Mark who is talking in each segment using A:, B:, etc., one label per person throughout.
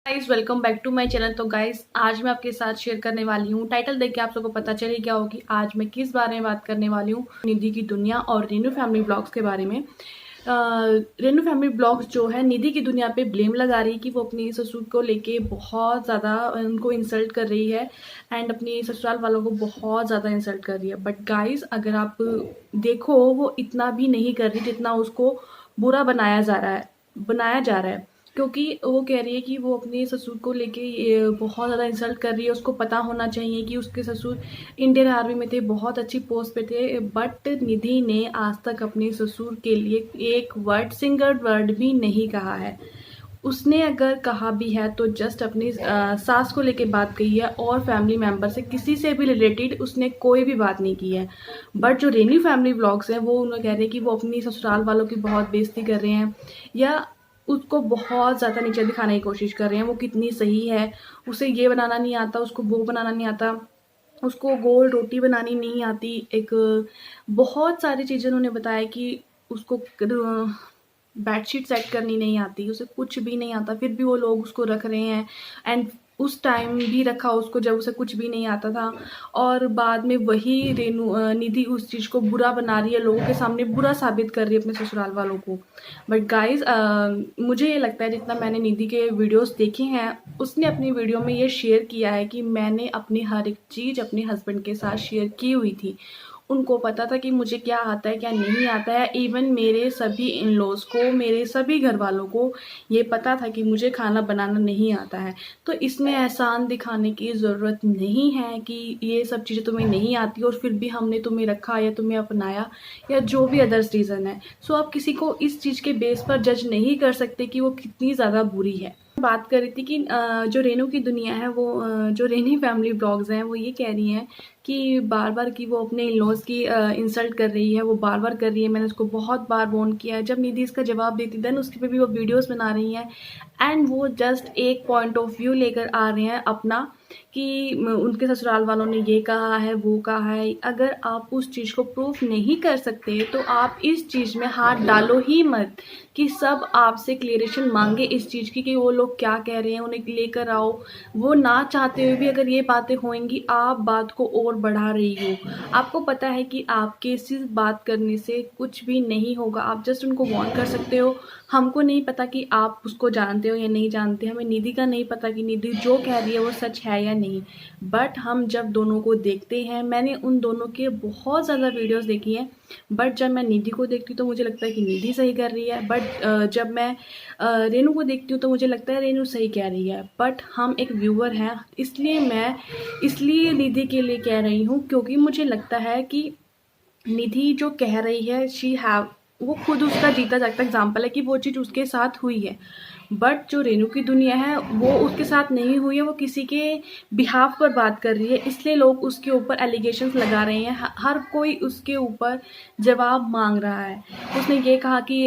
A: Guys welcome back to my channel. तो guys आज मैं आपके साथ शेयर करने वाली हूँ, टाइटल देख के आप सबको पता चल ही गया होगी आज मैं किस बारे में बात करने वाली हूँ। निधि की दुनिया और रेनू फैमिली ब्लॉग्स के बारे में। रेनू फैमिली ब्लॉग्स जो है निधि की दुनिया पे ब्लेम लगा रही है कि वो अपनी ससुर को लेके बहुत ज़्यादा उनको इंसल्ट कर रही है एंड अपनी ससुराल वालों को बहुत ज़्यादा इंसल्ट कर रही है। बट गाइस अगर आप देखो वो इतना भी नहीं कर रही जितना उसको बुरा बनाया जा रहा है, क्योंकि वो कह रही है कि वो अपने ससुर को लेके बहुत ज़्यादा इंसल्ट कर रही है। उसको पता होना चाहिए कि उसके ससुर इंडियन आर्मी में थे, बहुत अच्छी पोस्ट पे थे, बट निधि ने आज तक अपने ससुर के लिए एक सिंगल वर्ड भी नहीं कहा है। उसने अगर कहा भी है तो जस्ट अपनी सास को लेके बात कही है और फैमिली मेंबर से किसी से भी रिलेटेड उसने कोई भी बात नहीं की है। बट जो रेनी फैमिली व्लॉग्स हैं वो उन्होंने कह रहे हैं कि वो अपनी ससुराल वालों की बहुत बेइज्जती कर रहे हैं या उसको बहुत ज़्यादा नीचे दिखाने की कोशिश कर रहे हैं। वो कितनी सही है, उसे ये बनाना नहीं आता, उसको वो बनाना नहीं आता, उसको गोल रोटी बनानी नहीं आती। एक बहुत सारी चीज़ें उन्होंने बताया कि उसको बेडशीट सेट करनी नहीं आती, उसे कुछ भी नहीं आता, फिर भी वो लोग उसको रख रहे हैं। एंड उस टाइम भी रखा उसको जब उसे कुछ भी नहीं आता था, और बाद में वही निधि उस चीज़ को बुरा बना रही है, लोगों के सामने बुरा साबित कर रही है अपने ससुराल वालों को। बट गाइज मुझे ये लगता है जितना मैंने निधि के वीडियोस देखे हैं, उसने अपनी वीडियो में ये शेयर किया है कि मैंने अपनी हर एक चीज़ अपने हस्बैंड के साथ शेयर की हुई थी। उनको पता था कि मुझे क्या आता है क्या नहीं आता है। इवन मेरे सभी इन लॉज को, मेरे सभी घर वालों को ये पता था कि मुझे खाना बनाना नहीं आता है। तो इसमें एहसान दिखाने की ज़रूरत नहीं है कि ये सब चीज़ें तुम्हें नहीं आती और फिर भी हमने तुम्हें रखा या तुम्हें अपनाया या जो भी अदर्स रीज़न है। सो आप किसी को इस चीज़ के बेस पर जज नहीं कर सकते कि वो कितनी ज़्यादा बुरी है। बात कर रही थी कि जो रेनू की दुनिया है वो जो रेनी फैमिली ब्लॉग्स हैं वो ये कह रही हैं कि बार बार कि वो अपने इन लॉज की इंसल्ट कर रही है, वो बार बार कर रही है। मैंने उसको बहुत बार वार्न किया है, जब निधि इसका जवाब देती देन उसके पे भी वो वीडियोस बना रही हैं एंड वो जस्ट एक पॉइंट ऑफ व्यू लेकर आ रहे हैं अपना कि उनके ससुराल वालों ने ये कहा है वो कहा है। अगर आप उस चीज़ को प्रूफ नहीं कर सकते तो आप इस चीज़ में हाथ डालो ही मत कि सब आपसे क्लियरेशन मांगे इस चीज़ की कि वो लोग क्या कह रहे हैं, उन्हें लेकर आओ। वो ना चाहते हुए भी अगर ये बातें होंगी, आप बात को और बढ़ा रही हो। आपको पता है कि आपके सिर्फ बात करने से कुछ भी नहीं होगा, आप जस्ट उनको वार्न कर सकते हो। हमको नहीं पता कि आप उसको जानते हो या नहीं जानते, हमें निधि का नहीं पता कि निधि जो कह रही है वो सच है या नहीं। बट हम जब दोनों को देखते हैं, मैंने उन दोनों के बहुत ज़्यादा वीडियोस देखी हैं, बट जब मैं निधि को देखती हूँ तो मुझे लगता है कि निधि सही कर रही है। बट जब मैं रेनू को देखती हूँ तो मुझे लगता है रेनू सही कह रही है। बट हम एक व्यूअर हैं, इसलिए निधि के लिए कह रही हूँ, क्योंकि मुझे लगता है कि निधि जो कह रही है वो खुद उसका जीता जागता एग्जाम्पल है कि वो चीज़ उसके साथ हुई है। बट जो रेनू की दुनिया है वो उसके साथ नहीं हुई है, वो किसी के बिहाफ पर बात कर रही है, इसलिए लोग उसके ऊपर एलिगेशंस लगा रहे हैं। हर कोई उसके ऊपर जवाब मांग रहा है। उसने ये कहा कि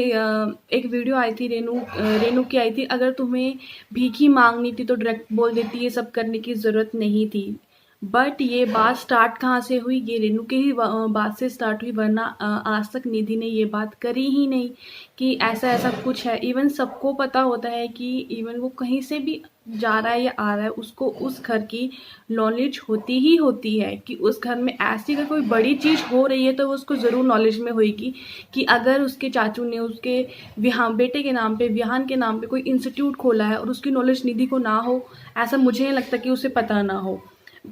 A: एक वीडियो आई थी रेनू की आई थी, अगर तुम्हें भीख ही मांगनी थी तो डायरेक्ट बोल देती, ये सब करने की ज़रूरत नहीं थी। बट ये बात स्टार्ट कहाँ से हुई, ये रेनू के ही बात से स्टार्ट हुई, वरना आज तक निधि ने ये बात करी ही नहीं कि ऐसा ऐसा कुछ है। इवन सबको पता होता है कि इवन वो कहीं से भी जा रहा है या आ रहा है, उसको उस घर की नॉलेज होती ही होती है कि उस घर में ऐसी अगर कोई बड़ी चीज़ हो रही है तो वो उसको ज़रूर नॉलेज में होगी कि अगर उसके चाचू ने उसके बेटे के नाम पे, विहान के नाम पे कोई इंस्टीट्यूट खोला है और उसकी नॉलेज निधि को ना हो, ऐसा मुझे नहीं लगता कि उसे पता ना हो।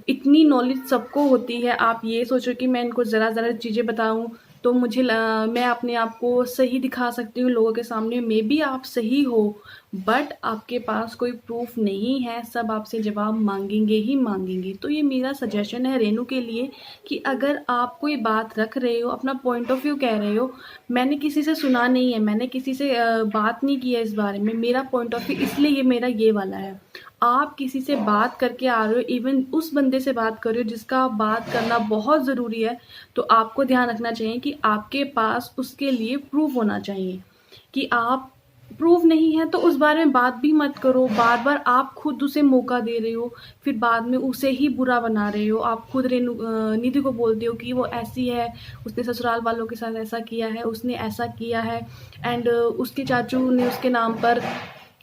A: इतनी नॉलेज सबको होती है। आप ये सोचो कि मैं इनको ज़रा ज़रा चीज़ें बताऊं तो मैं अपने आप को सही दिखा सकती हूँ लोगों के सामने, मे बी आप सही हो, बट आपके पास कोई प्रूफ नहीं है, सब आपसे जवाब मांगेंगे ही मांगेंगे। तो ये मेरा सजेशन है रेनू के लिए कि अगर आप कोई बात रख रहे हो, अपना पॉइंट ऑफ व्यू कह रहे हो, मैंने किसी से सुना नहीं है, मैंने किसी से बात नहीं की है इस बारे में, मेरा पॉइंट ऑफ व्यू इसलिए ये मेरा ये वाला है। आप किसी से बात करके आ रहे हो, इवन उस बंदे से बात कर रहे हो जिसका बात करना बहुत ज़रूरी है, तो आपको ध्यान रखना चाहिए कि आपके पास उसके लिए प्रूफ होना चाहिए। कि आप प्रूफ नहीं है तो उस बारे में बात भी मत करो। बार बार आप खुद उसे मौका दे रहे हो, फिर बाद में उसे ही बुरा बना रहे हो। आप खुद निधि को बोलते हो कि वो ऐसी है, उसने ससुराल वालों के साथ ऐसा किया है, उसने ऐसा किया है, एंड उसके चाचू ने उसके नाम पर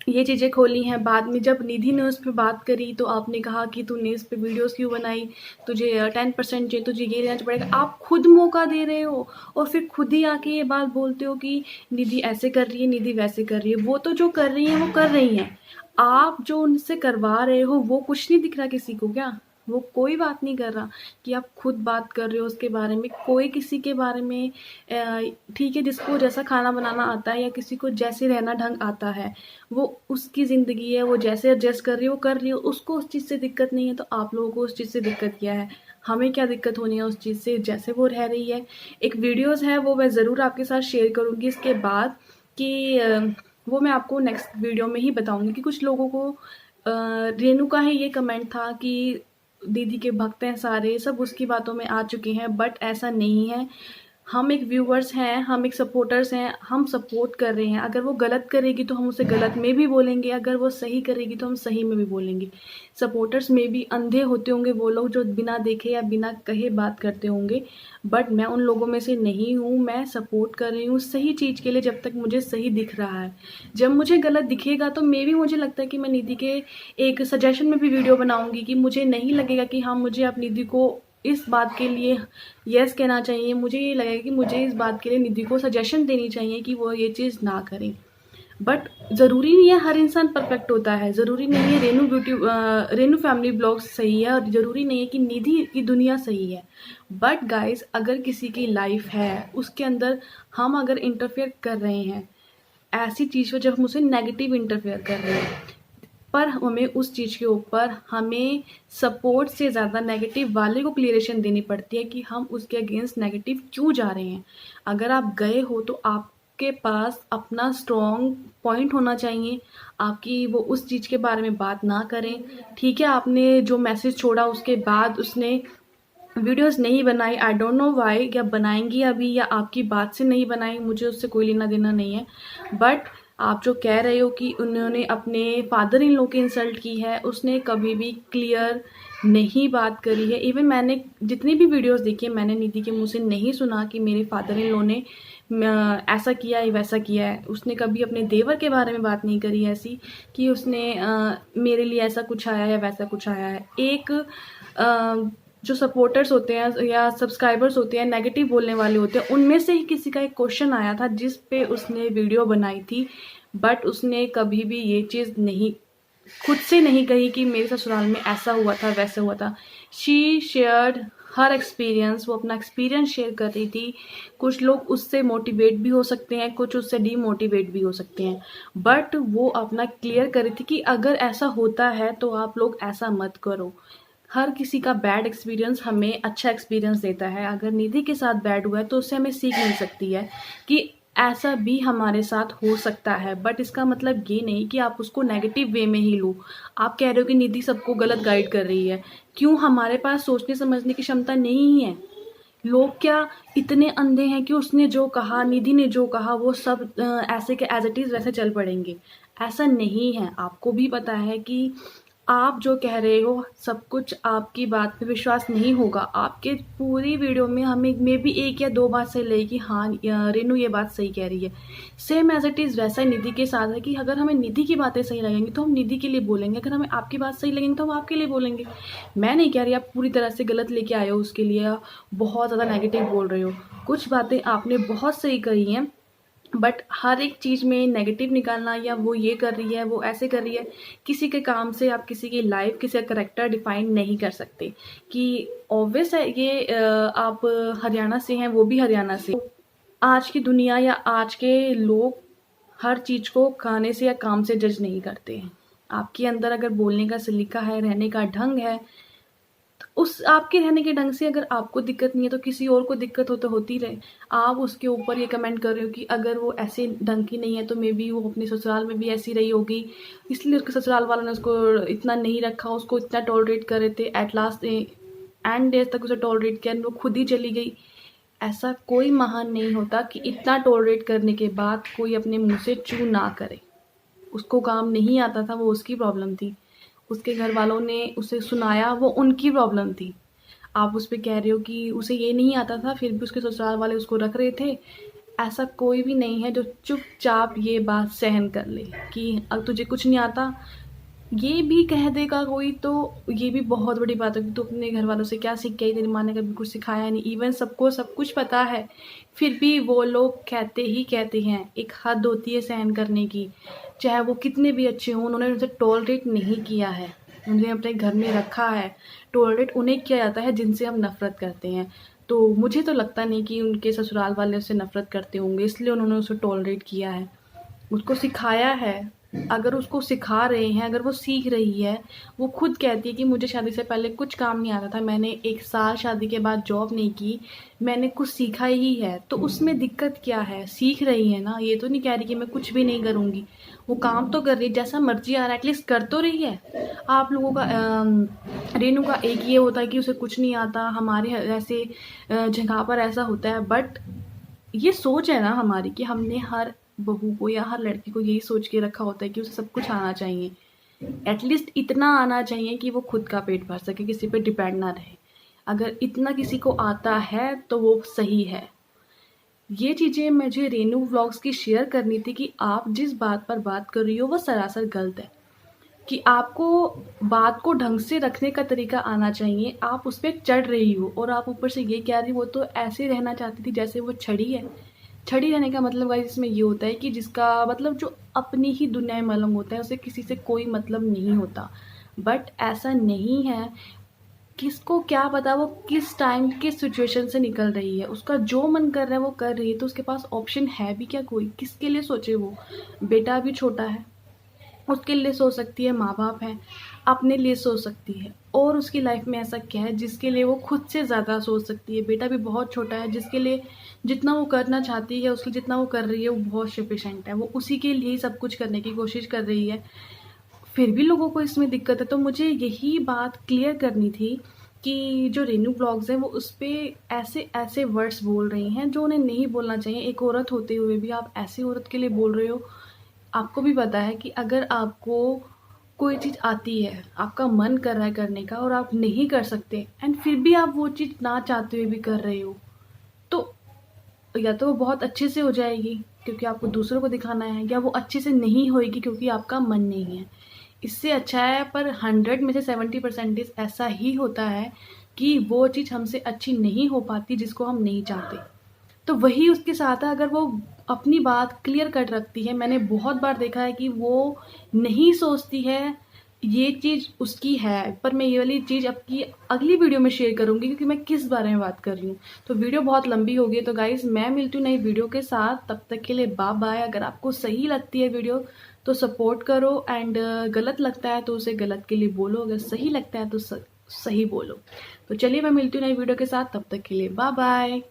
A: ये चीज़ें खोली हैं। बाद में जब निधि ने उस पे बात करी तो आपने कहा कि तूने इस पे वीडियोस क्यों बनाई, तुझे 10% चाहिए, तुझे ये लेना पड़ेगा। आप खुद मौका दे रहे हो और फिर खुद ही आके ये बात बोलते हो कि निधि ऐसे कर रही है, निधि वैसे कर रही है। वो तो जो कर रही है वो कर रही हैं, आप जो उनसे करवा रहे हो वो कुछ नहीं दिख रहा किसी को क्या? वो कोई बात नहीं कर रहा कि आप खुद बात कर रहे हो उसके बारे में। कोई किसी के बारे में ठीक है, जिसको जैसा खाना बनाना आता है या किसी को जैसे रहना ढंग आता है, वो उसकी ज़िंदगी है, वो जैसे एडजस्ट कर रही है वो कर रही है, उसको उस चीज़ से दिक्कत नहीं है। तो आप लोगों को उस चीज़ से दिक्कत क्या है? हमें क्या दिक्कत होनी है उस चीज़ से, जैसे वो रह रही है। एक वीडियोज़ है वो मैं ज़रूर आपके साथ शेयर करूँगी इसके बाद, कि वो मैं आपको नेक्स्ट वीडियो में ही बताऊँगी कि कुछ लोगों को रेणु का ही ये कमेंट था कि दीदी के भक्त हैं सारे, सब उसकी बातों में आ चुके हैं, बट ऐसा नहीं है। हम एक व्यूअर्स हैं, हम एक सपोर्टर्स हैं, हम सपोर्ट कर रहे हैं। अगर वो गलत करेगी तो हम उसे गलत में भी बोलेंगे, अगर वो सही करेगी तो हम सही में भी बोलेंगे। सपोर्टर्स में भी अंधे होते होंगे वो लोग जो बिना देखे या बिना कहे बात करते होंगे, बट मैं उन लोगों में से नहीं हूँ। मैं सपोर्ट कर रही हूँ सही चीज़ के लिए जब तक मुझे सही दिख रहा है। जब मुझे गलत दिखेगा तो मे भी मुझे लगता है कि मैं निधि के एक सजेशन में भी वीडियो बनाऊँगी, कि मुझे नहीं लगेगा कि हाँ, मुझे अब निधि को इस बात के लिए यस कहना चाहिए। मुझे ये लगेगा कि मुझे इस बात के लिए निधि को सजेशन देनी चाहिए कि वो ये चीज़ ना करें। बट ज़रूरी नहीं है हर इंसान परफेक्ट होता है, ज़रूरी नहीं है रेणु फैमिली ब्लॉग्स सही है, और ज़रूरी नहीं है कि निधि की दुनिया सही है। बट गाइस, अगर किसी की लाइफ है उसके अंदर हम अगर इंटरफेयर कर रहे हैं ऐसी चीज़ पर, जब हम उसे नेगेटिव इंटरफेयर कर रहे हैं, पर हमें उस चीज़ के ऊपर हमें सपोर्ट से ज़्यादा नेगेटिव वाले को क्लियरेशन देनी पड़ती है कि हम उसके अगेंस्ट नेगेटिव क्यों जा रहे हैं। अगर आप गए हो तो आपके पास अपना स्ट्रॉन्ग पॉइंट होना चाहिए, आपकी वो उस चीज़ के बारे में बात ना करें। ठीक है, आपने जो मैसेज छोड़ा उसके बाद उसने वीडियोस नहीं बनाई, आई डोंट नो व्हाई, या बनाएंगी अभी या आपकी बात से नहीं बनाई, मुझे उससे कोई लेना देना नहीं है। बट आप जो कह रहे हो कि उन्होंने अपने फादर इन लॉ की इंसल्ट की है, उसने कभी भी क्लियर नहीं बात करी है। इवन मैंने जितनी भी वीडियोस देखी है, मैंने निधि के मुंह से नहीं सुना कि मेरे फादर इन लॉ ने ऐसा किया है वैसा किया है। उसने कभी अपने देवर के बारे में बात नहीं करी ऐसी कि उसने मेरे लिए ऐसा कुछ आया है वैसा कुछ आया है। एक जो सपोर्टर्स होते हैं या सब्सक्राइबर्स होते हैं, नेगेटिव बोलने वाले होते हैं, उनमें से ही किसी का एक क्वेश्चन आया था जिस पे उसने वीडियो बनाई थी, बट उसने कभी भी ये चीज़ नहीं, खुद से नहीं कही कि मेरे ससुराल में ऐसा हुआ था वैसा हुआ था। शी शेयर्ड हर एक्सपीरियंस, वो अपना एक्सपीरियंस शेयर कर रही थी। कुछ लोग उससे मोटिवेट भी हो सकते हैं, कुछ उससे डीमोटिवेट भी हो सकते हैं, बट वो अपना क्लियर कर रही थी कि अगर ऐसा होता है तो आप लोग ऐसा मत करो। हर किसी का बैड एक्सपीरियंस हमें अच्छा एक्सपीरियंस देता है। अगर निधि के साथ बैड हुआ है तो उससे हमें सीख मिल सकती है कि ऐसा भी हमारे साथ हो सकता है। बट इसका मतलब ये नहीं कि आप उसको नेगेटिव वे में ही लो। आप कह रहे हो कि निधि सबको गलत गाइड कर रही है, क्यों? हमारे पास सोचने समझने की क्षमता नहीं है। लोग क्या इतने अंधे हैं कि उसने जो कहा, निधि ने जो कहा, वो सब ऐसे के एज इट इज़ वैसे चल पड़ेंगे? ऐसा नहीं है। आपको भी पता है कि आप जो कह रहे हो सब कुछ आपकी बात पे विश्वास नहीं होगा। आपके पूरी वीडियो में हमें मे बी 1 या 2 बात सही लगी कि हाँ, रेनू ये बात सही कह रही है। सेम एज इट इज़ वैसा ही निधि के साथ है कि अगर हमें निधि की बातें सही लगेंगी तो हम निधि के लिए बोलेंगे, अगर हमें आपकी बात सही लगेंगी तो हम आपके लिए बोलेंगे। मैं नहीं कह रही आप पूरी तरह से गलत लेके आए हो उसके लिए, या बहुत ज़्यादा नेगेटिव बोल रहे हो। कुछ बातें आपने बहुत सही कही हैं, बट हर एक चीज़ में नेगेटिव निकालना, या वो ये कर रही है वो ऐसे कर रही है, किसी के काम से आप किसी की लाइफ, किसी का करेक्टर डिफाइन नहीं कर सकते। कि ऑब्वियस है ये आप हरियाणा से हैं, वो भी हरियाणा से। आज की दुनिया या आज के लोग हर चीज़ को खाने से या काम से जज नहीं करते हैं। आपके अंदर अगर बोलने का सलीका है, रहने का ढंग है, उस आपके रहने के ढंग से अगर आपको दिक्कत नहीं है तो किसी और को दिक्कत हो तो होती रहे। आप उसके ऊपर ये कमेंट कर रहे हो कि अगर वो ऐसे ढंग की नहीं है तो मे बी वो अपने ससुराल में भी ऐसी रही होगी, इसलिए उसके ससुराल वालों ने उसको इतना नहीं रखा, उसको इतना टॉलरेट कर रहे थे, एट लास्ट एंड डेज तक उसे टॉलरेट किया, वो खुद ही चली गई। ऐसा कोई महान नहीं होता कि इतना टॉलरेट करने के बाद कोई अपने मुँह से चू ना करे। उसको काम नहीं आता था, वो उसकी प्रॉब्लम थी। उसके घर वालों ने उसे सुनाया, वो उनकी प्रॉब्लम थी। आप उस पे कह रहे हो कि उसे ये नहीं आता था, फिर भी उसके ससुराल वाले उसको रख रहे थे। ऐसा कोई भी नहीं है जो चुपचाप ये बात सहन कर ले कि अब तुझे कुछ नहीं आता। ये भी कह देगा कोई तो ये भी बहुत बड़ी बात है कि तू अपने घर वालों से क्या सीख के आई, तेरी माँ ने कभी कुछ सिखाया नहीं। इवन सबको सब कुछ पता है, फिर भी वो लोग कहते ही कहते हैं। एक हद होती है सहन करने की, चाहे वो कितने भी अच्छे हों। उन्होंने उनसे टॉलरेट नहीं किया है, उन्हें अपने घर में रखा है। टॉलरेट उन्हें किया जाता है जिनसे हम नफ़रत करते हैं। तो मुझे तो लगता नहीं कि उनके ससुराल वाले उससे नफ़रत करते होंगे, इसलिए उन्होंने उसे टॉलरेट किया है, उसको सिखाया है। अगर उसको सिखा रहे हैं, अगर वो सीख रही है, वो खुद कहती है कि मुझे शादी से पहले कुछ काम नहीं आता था, मैंने 1 साल शादी के बाद जॉब नहीं की, मैंने कुछ सीखा ही है, तो उसमें दिक्कत क्या है? सीख रही है ना, ये तो नहीं कह रही कि मैं कुछ भी नहीं करूँगी। वो काम तो कर रही है, जैसा मर्जी आ रहा है एटलीस्ट कर तो रही है। आप लोगों का रेनू का एक ये होता है कि उसे कुछ नहीं आता, हमारे ऐसे जगह पर ऐसा होता है। बट ये सोच है ना हमारी कि हमने हर बहू को या हर लड़की को यही सोच के रखा होता है कि उसे सब कुछ आना चाहिए, एटलीस्ट इतना आना चाहिए कि वो खुद का पेट भर सके, किसी पे डिपेंड ना रहे। अगर इतना किसी को आता है तो वो सही है। ये चीज़ें मुझे रेनू व्लॉग्स की शेयर करनी थी कि आप जिस बात पर बात कर रही हो वो सरासर गलत है, कि आपको बात को ढंग से रखने का तरीका आना चाहिए। आप उस पर चढ़ रही हो और आप ऊपर से ये कह रही हो, वो तो ऐसे रहना चाहती थी जैसे वो छड़ी है। छड़ी रहने का मतलब गाइस इसमें ये होता है कि जिसका मतलब जो अपनी ही दुनिया में मलंग होता है, उसे किसी से कोई मतलब नहीं होता। बट ऐसा नहीं है, किसको क्या पता वो किस टाइम किस सिचुएशन से निकल रही है। उसका जो मन कर रहा है वो कर रही है, तो उसके पास ऑप्शन है भी क्या कोई? किसके लिए सोचे वो? बेटा भी छोटा है, उसके लिए सोच सकती है, माँ बाप हैं, अपने लिए सोच सकती है। और उसकी लाइफ में ऐसा क्या है जिसके लिए वो खुद से ज़्यादा सोच सकती है? बेटा भी बहुत छोटा है, जिसके लिए जितना वो करना चाहती है, उसके जितना वो कर रही है वो बहुत सफिशेंट है। वो उसी के लिए ही सब कुछ करने की कोशिश कर रही है, फिर भी लोगों को इसमें दिक्कत है। तो मुझे यही बात क्लियर करनी थी कि जो रेनू ब्लॉग्स हैं वो उस पर ऐसे ऐसे वर्ड्स बोल रही हैं जो उन्हें नहीं बोलना चाहिए। एक औरत होते हुए भी आप ऐसी औरत के लिए बोल रहे हो। आपको भी पता है कि अगर आपको कोई चीज़ आती है, आपका मन कर रहा है करने का और आप नहीं कर सकते, एंड फिर भी आप वो चीज़ ना चाहते हुए भी कर रहे हो, तो या तो वो बहुत अच्छे से हो जाएगी क्योंकि आपको दूसरों को दिखाना है, या वो अच्छे से नहीं होएगी क्योंकि आपका मन नहीं है। इससे अच्छा है, पर 100 में से 70% ऐसा ही होता है कि वो चीज़ हमसे अच्छी नहीं हो पाती जिसको हम नहीं चाहते। तो वही उसके साथ है, अगर वो अपनी बात क्लियर कट रखती है। मैंने बहुत बार देखा है कि वो नहीं सोचती है ये चीज़ उसकी है, पर मैं ये वाली चीज़ आपकी अगली वीडियो में शेयर करूँगी क्योंकि मैं किस बारे में बात कर रही हूँ। तो वीडियो बहुत लंबी हो गई, तो गाइज़ मैं मिलती हूँ नई वीडियो के साथ, तब तक के लिए बाय बाय। अगर आपको सही लगती है वीडियो तो सपोर्ट करो, एंड गलत लगता है तो उसे गलत के लिए बोलो, अगर सही लगता है तो सही बोलो। तो चलिए मैं मिलती हूँ नई वीडियो के साथ, तब तक के लिए बाय बाय।